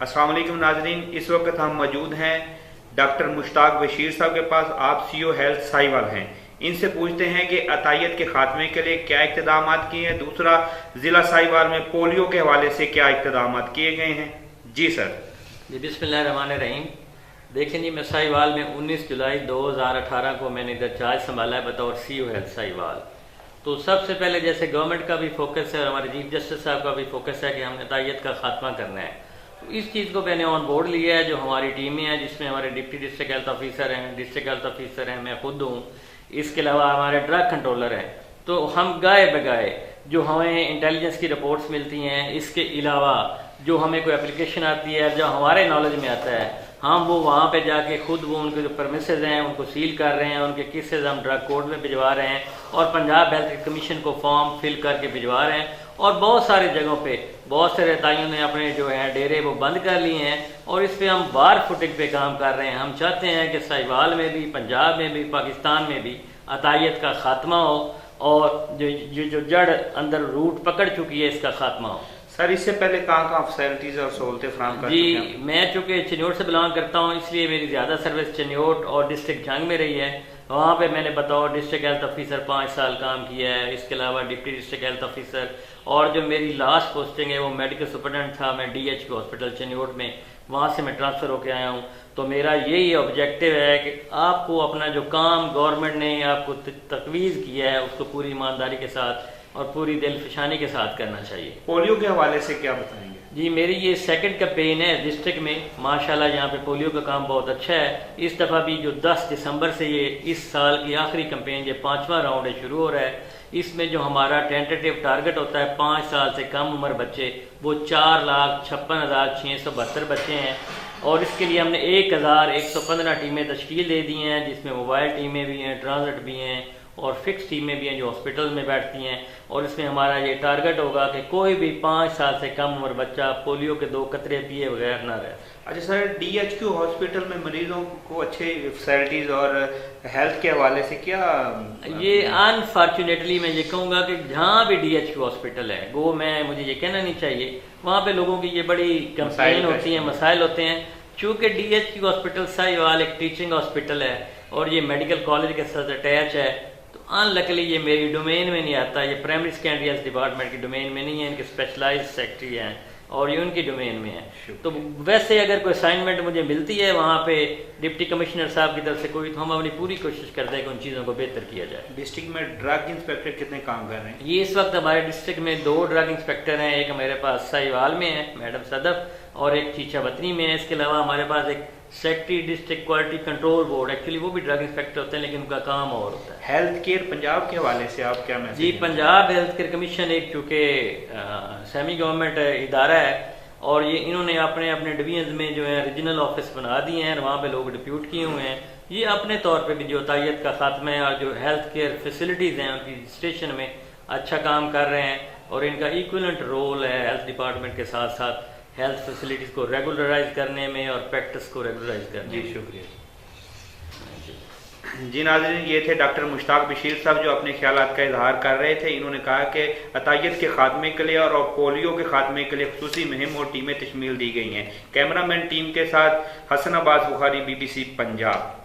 अस्सलाम वालेकुम नाजरीन, इस वक्त हम मौजूद हैं डॉक्टर मुश्ताक बशीर साहब के पास। आप सीओ हेल्थ साहिवाल हैं। इनसे पूछते हैं कि अतायत के खात्मे के लिए क्या इक़्तिदाम किए हैं, दूसरा ज़िला साहिवाल में पोलियो के हवाले से क्या इक़्तिदाम किए गए हैं। जी सर। जी बिस्मिल्लाहिर्रहमानिर्रहीम। देखें जी, मैं साहिवाल में 19 जुलाई 2018 को मैंने इधर चार्ज संभाला है बतौर सीओ हेल्थ साहिवाल। तो सबसे पहले जैसे गवर्नमेंट का भी फोकस है और हमारे चीफ जस्टिस साहब का भी फोकस है कि हमने अतायत का खात्मा करना है, तो इस चीज़ को मैंने ऑन बोर्ड लिया है। जो हमारी टीमें हैं जिसमें हमारे डिप्टी डिस्ट्रिक्ट हेल्थ ऑफिसर हैं, डिस्ट्रिक्ट हेल्थ ऑफिसर हैं, मैं खुद हूँ, इसके अलावा हमारे ड्रग कंट्रोलर हैं। तो हम गाए बगाए जो हमें इंटेलिजेंस की रिपोर्ट्स मिलती हैं, इसके अलावा जो हमें कोई एप्लीकेशन आती है जो हमारे नॉलेज में आता है, हम वो वहाँ पे जाके खुद वो उनके जो परमिसेस हैं उनको सील कर रहे हैं, उनके केसेस हम ड्रग कोर्ट में भिजवा रहे हैं और पंजाब हेल्थ कमीशन को फॉर्म फिल करके भिजवा रहे हैं। और बहुत सारे जगहों पे बहुत सारे ताइयों ने अपने जो है डेरे वो बंद कर लिए हैं और इस पे हम बार फुटिंग पे काम कर रहे हैं। हम चाहते हैं कि साहिवाल में भी, पंजाब में भी, पाकिस्तान में भी अतायत का खात्मा हो और जो जड़ अंदर रूट पकड़ चुकी है इसका खात्मा हो। सर, इससे पहले कहाँ फैसिलिटीज़ और सहूलतें फराहम कर चुके हैं? मैं चूँकि चिन्योट से बिलोंग करता हूँ, इसलिए मेरी ज़्यादा सर्विस चिन्योट और डिस्ट्रिक्ट जंग में रही है। वहाँ पे मैंने बतौर डिस्ट्रिक्ट हेल्थ ऑफिसर 5 साल काम किया है। इसके अलावा डिप्टी डिस्ट्रिक्ट हेल्थ ऑफिसर और जो मेरी लास्ट पोस्टिंग है वो मेडिकल सुपरडेंट था, मैं DH हॉस्पिटल चिन्योट में, वहाँ से मैं ट्रांसफ़र होकर आया हूँ। तो मेरा यही ऑब्जेक्टिव है कि आपको अपना जो काम गवर्नमेंट ने आपको तजवीज़ किया है उसको पूरी ईमानदारी के साथ और पूरी दिलफशानी के साथ करना चाहिए। पोलियो के हवाले से क्या बताएंगे? जी, मेरी ये सेकंड कैंपेन है डिस्ट्रिक्ट में। माशाल्लाह यहाँ पे पोलियो का काम बहुत अच्छा है। इस दफ़ा भी जो 10 दिसंबर से ये इस साल की आखिरी कैंपेन, ये 5वां राउंड है, शुरू हो रहा है। इसमें जो हमारा टेंटेटिव टारगेट होता है 5 साल से कम उम्र बच्चे, वो 4,56,672 बच्चे हैं और इसके लिए हमने 1,115 टीमें तश्कील दे दी हैं, जिसमें मोबाइल टीमें भी हैं, ट्रांजिट भी हैं और फिक्स टीमें भी हैं जो हॉस्पिटल में बैठती हैं। और इसमें हमारा ये टारगेट होगा कि कोई भी 5 साल से कम उम्र बच्चा पोलियो के 2 कतरे पिए बगैर ना रहे। अच्छा सर, DHQ हॉस्पिटल में मरीजों को अच्छे फैसिलिटीज़ और हेल्थ के हवाले से क्या? ये अनफॉर्चुनेटली मैं ये कहूँगा कि जहाँ भी DHQ हॉस्पिटल है, वो मुझे ये कहना नहीं चाहिए, वहाँ पे लोगों की ये बड़ी कंप्लेन होती है, मसाइल होते हैं। चूँकि DHQ हॉस्पिटल साहिवाल एक टीचिंग हॉस्पिटल है और ये मेडिकल कॉलेज के साथ अटैच है, तो अनलकली ये मेरी डोमेन में नहीं आता। ये प्राइमरी सेकेंडरी हेल्थ डिपार्टमेंट की डोमेन में नहीं है, इनके स्पेशलाइज्ड सेक्रेटरी हैं और ये उनकी डोमेन में है। तो वैसे अगर कोई असाइनमेंट मुझे मिलती है वहाँ पे डिप्टी कमिश्नर साहब की तरफ से कोई, तो हम अपनी पूरी कोशिश करते हैं कि उन चीज़ों को बेहतर किया जाए। डिस्ट्रिक्ट में ड्रग इंस्पेक्टर कितने काम कर रहे हैं? ये इस वक्त हमारे डिस्ट्रिक्ट में 2 ड्रग इंस्पेक्टर हैं। एक हमारे पास साहिवाल में है मैडम सदफ और एक चीचा वतनी में है। इसके अलावा हमारे पास एक secretary district quality control board, actually वो भी ड्रग इंस्पेक्टर होते हैं लेकिन उनका काम और होता है। हेल्थ केयर पंजाब के हवाले से आप क्या मैसेज? जी, पंजाब हेल्थ केयर कमीशन एक चूँकि सेमी गवर्नमेंट इदारा है और ये इन्होंने अपने अपने डिवीजन में जो है रीजनल ऑफिस बना दिए हैं और वहाँ पे लोग डिप्यूट किए हुए हैं। ये अपने तौर पे भी जो अतायत का खात्मा है और जो हेल्थ केयर फैसिलिटीज़ हैं उनकी रजिस्ट्रेशन में अच्छा काम कर रहे हैं और इनका इक्विवेलेंट रोल है हेल्थ डिपार्टमेंट के साथ साथ हेल्थ फैसिलिटीज़ को रेगुलराइज करने में और प्रैक्टिस को रेगुलराइज करने में। जी शुक्रिया। जी नाज़रीन, ये थे डॉक्टर मुश्ताक बशीर साहब जो अपने ख्यालात का इजहार कर रहे थे। इन्होंने कहा कि अतायत के खात्मे के लिए और पोलियो के खात्मे के लिए खुसूसी मुहिम और टीमें तश्मील दी गई हैं। कैमरामैन टीम के साथ हसन अब्बास बुखारी, BBC पंजाब।